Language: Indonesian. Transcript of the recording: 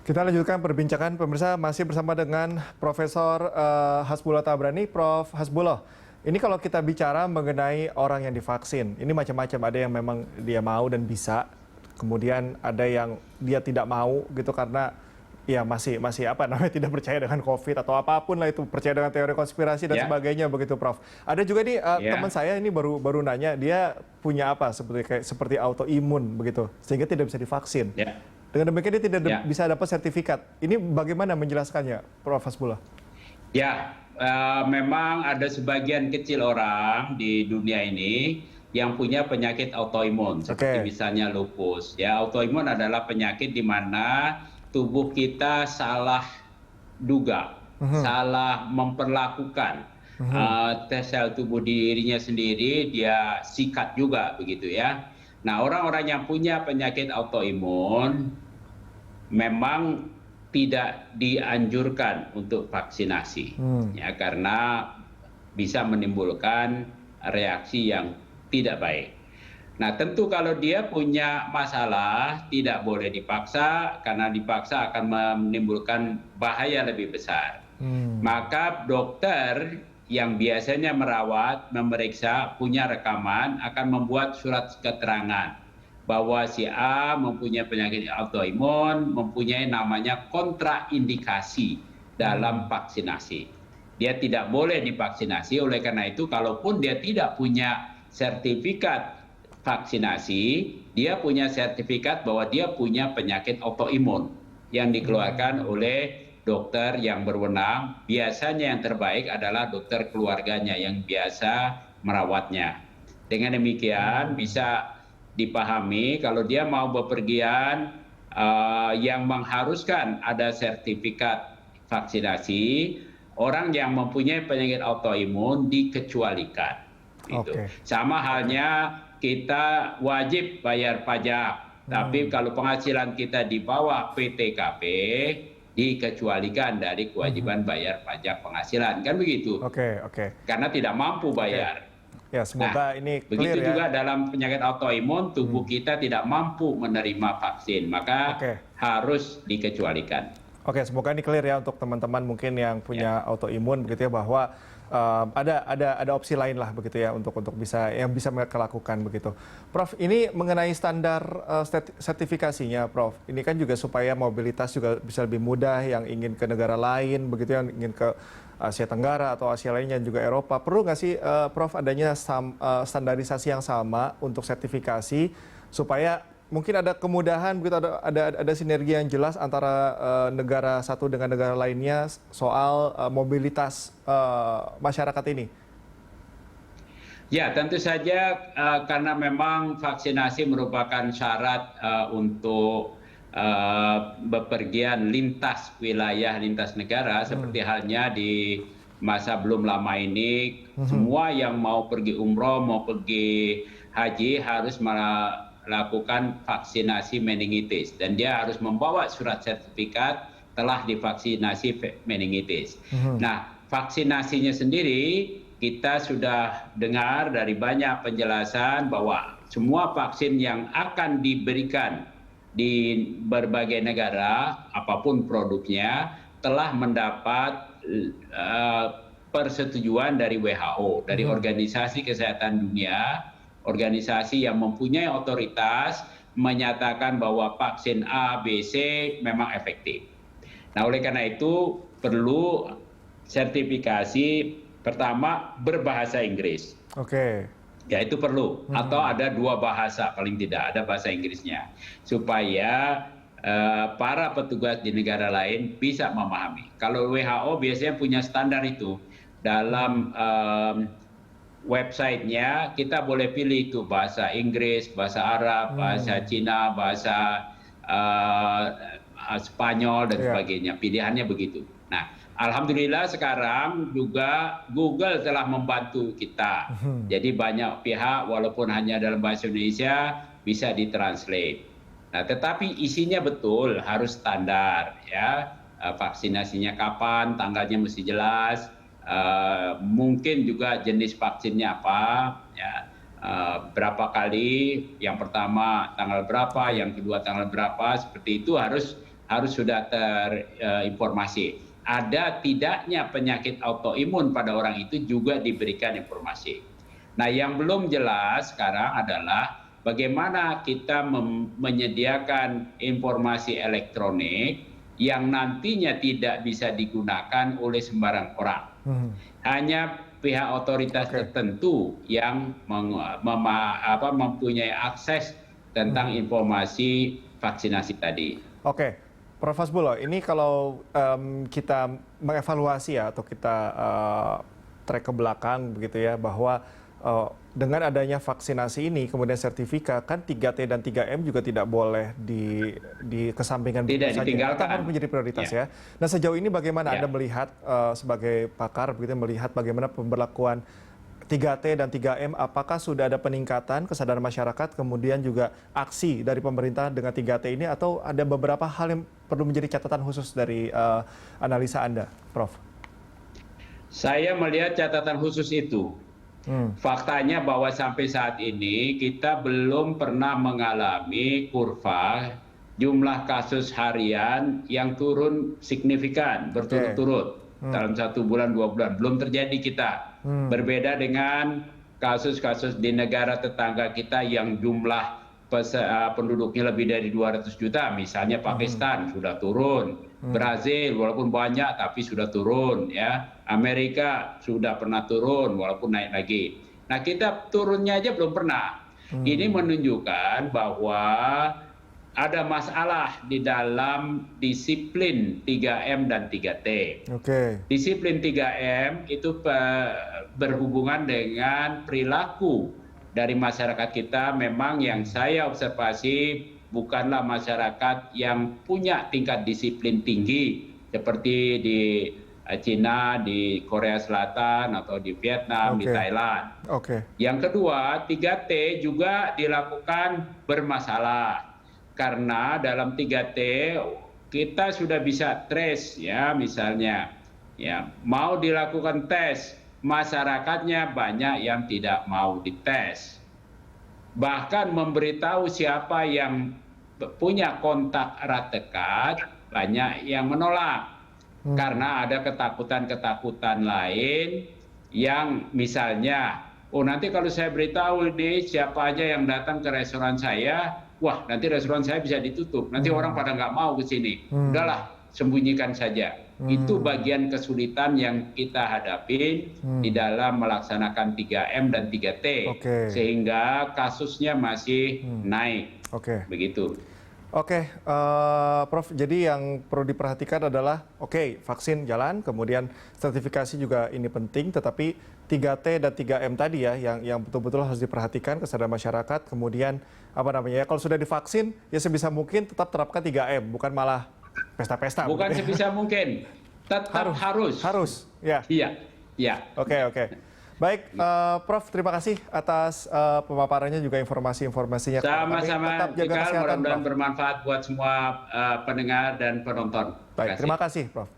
Kita lanjutkan perbincangan pemirsa masih bersama dengan Profesor Hasbullah Tabrani. Prof. Hasbullah, ini kalau kita bicara mengenai orang yang divaksin, ini macam-macam. Ada yang memang dia mau dan bisa, kemudian ada yang dia tidak mau gitu karena ya masih apa namanya tidak percaya dengan COVID atau apapun lah itu, percaya dengan teori konspirasi dan Ya, sebagainya begitu, Prof. Ada juga nih teman ya, saya ini baru nanya, dia punya apa seperti autoimun begitu, sehingga tidak bisa divaksin. ya, Dengan demikian dia tidak ya, bisa dapat sertifikat. Ini bagaimana menjelaskannya, Prof. Hasbullah? ya. Memang ada sebagian kecil orang di dunia ini yang punya penyakit autoimun, seperti Oke. misalnya lupus. Ya, autoimun adalah penyakit di mana tubuh kita salah duga, Mhm, salah memperlakukan mhm. tes sel tubuh dirinya sendiri, dia sikat juga begitu ya. Nah, orang-orang yang punya penyakit autoimun memang tidak dianjurkan untuk vaksinasi, Hmm. ya, karena bisa menimbulkan reaksi yang tidak baik. Nah, tentu kalau dia punya masalah tidak boleh dipaksa karena dipaksa akan menimbulkan bahaya lebih besar. Hmm. Maka dokter yang biasanya merawat, memeriksa, punya rekaman akan membuat surat keterangan bahwa si A mempunyai penyakit autoimun, mempunyai namanya kontraindikasi dalam Hmm. vaksinasi. Dia tidak boleh divaksinasi, oleh karena itu kalaupun dia tidak punya sertifikat vaksinasi, dia punya sertifikat bahwa dia punya penyakit autoimun yang dikeluarkan Hmm. oleh dokter yang berwenang. Biasanya yang terbaik adalah dokter keluarganya yang biasa merawatnya. Dengan demikian Hmm. bisa dipahami kalau dia mau bepergian yang mengharuskan ada sertifikat vaksinasi, orang yang mempunyai penyakit autoimun dikecualikan. Gitu. Oke. Sama Oke. halnya kita wajib bayar pajak, tapi Hmm. kalau penghasilan kita di bawah PTKP dikecualikan dari Mhm. kewajiban bayar pajak penghasilan, kan begitu? Oke. Oke. Karena tidak mampu Oke. bayar. Ya, Nah, semoga ini clear begitu ya. juga dalam penyakit autoimun, tubuh Hmm. kita tidak mampu menerima vaksin, maka Oke. harus dikecualikan. Oke, semoga ini clear ya untuk teman-teman mungkin yang Ya. punya autoimun begitu ya, bahwa ada opsi lain lah begitu ya untuk bisa yang bisa mereka lakukan begitu. Prof, ini mengenai standar sertifikasinya, Prof. Ini kan juga supaya mobilitas juga bisa lebih mudah, yang ingin ke negara lain begitu, yang ingin ke Asia Tenggara atau Asia lainnya juga Eropa. Perlu nggak sih, Prof, adanya standarisasi yang sama untuk sertifikasi supaya mungkin ada kemudahan begitu, ada sinergi yang jelas antara negara satu dengan negara lainnya soal mobilitas masyarakat ini. Ya, tentu saja karena memang vaksinasi merupakan syarat untuk bepergian lintas wilayah, lintas negara, Hmm. seperti halnya di masa belum lama ini, Mhm. semua yang mau pergi umroh, mau pergi haji harus melakukan vaksinasi meningitis, dan dia harus membawa surat sertifikat telah divaksinasi meningitis. Mhm. Nah, vaksinasinya sendiri kita sudah dengar dari banyak penjelasan bahwa semua vaksin yang akan diberikan di berbagai negara, apapun produknya, telah mendapat persetujuan dari WHO, dari Mhm. Organisasi Kesehatan Dunia, organisasi yang mempunyai otoritas menyatakan bahwa vaksin A, B, C memang efektif. Nah, oleh karena itu perlu sertifikasi pertama berbahasa Inggris. Oke. Ya, itu perlu, atau Mhm. ada dua bahasa paling tidak, ada bahasa Inggrisnya, supaya para petugas di negara lain bisa memahami. Kalau WHO biasanya punya standar itu Mhm. dalam websitenya, kita boleh pilih itu bahasa Inggris, bahasa Arab, bahasa Hmm. Cina, bahasa uh, Spanyol dan Ya. sebagainya. Pilihannya begitu. Nah, alhamdulillah sekarang juga Google telah membantu kita. Mhm. Jadi banyak pihak walaupun hanya dalam bahasa Indonesia bisa ditranslate. Nah, tetapi isinya betul harus standar ya. Vaksinasinya kapan, tanggalnya mesti jelas. Mungkin juga jenis vaksinnya apa, ya. Berapa kali, yang pertama tanggal berapa, Oke. yang kedua tanggal berapa, seperti itu harus harus sudah terinformasi. Ada tidaknya penyakit autoimun pada orang itu juga diberikan informasi. Nah, yang belum jelas sekarang adalah bagaimana kita menyediakan informasi elektronik yang nantinya tidak bisa digunakan oleh sembarang orang. Hanya pihak otoritas tertentu yang mempunyai akses tentang informasi vaksinasi tadi. Oke, Prof. Hasbullah, ini kalau kita mengevaluasi ya atau kita track ke belakang begitu ya, bahwa dengan adanya vaksinasi ini kemudian sertifikat, kan 3T dan 3M juga tidak boleh dikesampingkan begitu saja. Tetap harus menjadi prioritas ya. Nah, sejauh ini bagaimana Anda melihat sebagai pakar begitu, melihat bagaimana pemberlakuan 3T dan 3M, apakah sudah ada peningkatan kesadaran masyarakat, kemudian juga aksi dari pemerintah dengan 3T ini, atau ada beberapa hal yang perlu menjadi catatan khusus dari analisa Anda, Prof? Saya melihat catatan khusus itu. Faktanya bahwa sampai saat ini kita belum pernah mengalami kurva jumlah kasus harian yang turun signifikan berturut-turut dalam 1 bulan 2 bulan. Belum terjadi kita. Berbeda dengan kasus-kasus di negara tetangga kita yang jumlah penduduknya lebih dari 200 juta, misalnya Pakistan sudah turun, Brazil walaupun banyak tapi sudah turun, ya, Amerika sudah pernah turun walaupun naik lagi. Nah, kita turunnya aja belum pernah. Ini menunjukkan bahwa ada masalah di dalam disiplin 3M dan 3T. Disiplin 3M itu berhubungan dengan perilaku dari masyarakat kita. Memang yang saya observasi bukanlah masyarakat yang punya tingkat disiplin tinggi seperti di Cina, di Korea Selatan, atau di Vietnam, di Thailand. Yang kedua, 3T juga dilakukan bermasalah. Karena dalam 3T kita sudah bisa trace, ya, misalnya ya, mau dilakukan tes, masyarakatnya banyak yang tidak mau dites. Bahkan memberitahu siapa yang punya kontak erat dekat, banyak yang menolak. Karena ada ketakutan-ketakutan lain yang misalnya, oh nanti kalau saya beritahu deh siapa aja yang datang ke restoran saya, wah nanti restoran saya bisa ditutup, nanti orang pada nggak mau ke sini. Udahlah, sembunyikan saja. Itu bagian kesulitan yang kita hadapi di dalam melaksanakan 3M dan 3T. Sehingga kasusnya masih naik. Begitu. Prof, jadi yang perlu diperhatikan adalah, vaksin jalan, kemudian sertifikasi juga ini penting, tetapi 3T dan 3M tadi ya, yang betul-betul harus diperhatikan kesadaran masyarakat, kemudian kalau sudah divaksin, ya sebisa mungkin tetap terapkan 3M, bukan malah pesta-pesta. Bukan sebisa mungkin, tetap harus. Harus, ya. Iya. Oke. Baik, Prof, terima kasih atas pemaparannya juga informasi-informasinya. Sama-sama, mudah-mudahan bermanfaat buat semua pendengar dan penonton. Baik, terima kasih, Prof.